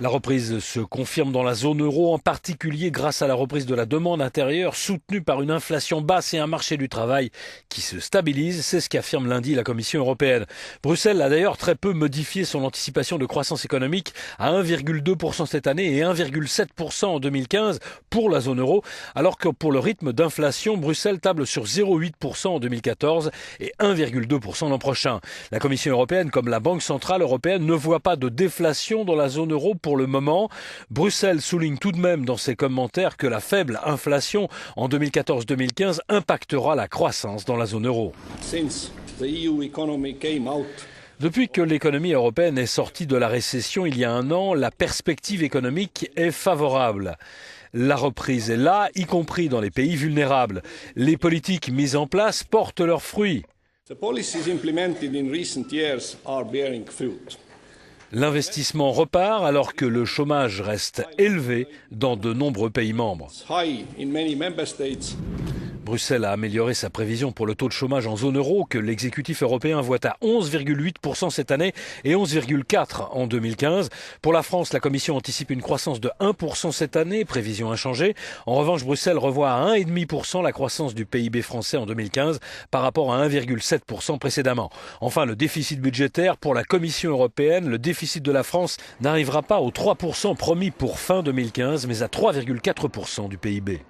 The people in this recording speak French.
La reprise se confirme dans la zone euro, en particulier grâce à la reprise de la demande intérieure soutenue par une inflation basse et un marché du travail qui se stabilise. C'est ce qu'affirme lundi la Commission européenne. Bruxelles a d'ailleurs très peu modifié son anticipation de croissance économique à 1,2% cette année et 1,7% en 2015 pour la zone euro, alors que pour le rythme d'inflation, Bruxelles table sur 0,8% en 2014 et 1,2% l'an prochain. La Commission européenne, comme la Banque centrale européenne, ne voit pas de déflation dans la zone euro pour le moment. Bruxelles souligne tout de même dans ses commentaires que la faible inflation en 2014-2015 impactera la croissance dans la zone euro. Depuis que l'économie européenne est sortie de la récession il y a un an, la perspective économique est favorable. La reprise est là, y compris dans les pays vulnérables. Les politiques mises en place portent leurs fruits. L'investissement repart alors que le chômage reste élevé dans de nombreux pays membres. Bruxelles a amélioré sa prévision pour le taux de chômage en zone euro que l'exécutif européen voit à 11,8% cette année et 11,4% en 2015. Pour la France, la Commission anticipe une croissance de 1% cette année, prévision inchangée. En revanche, Bruxelles revoit à 1,5% la croissance du PIB français en 2015 par rapport à 1,7% précédemment. Enfin, le déficit budgétaire pour la Commission européenne, le déficit de la France n'arrivera pas aux 3% promis pour fin 2015, mais à 3,4% du PIB.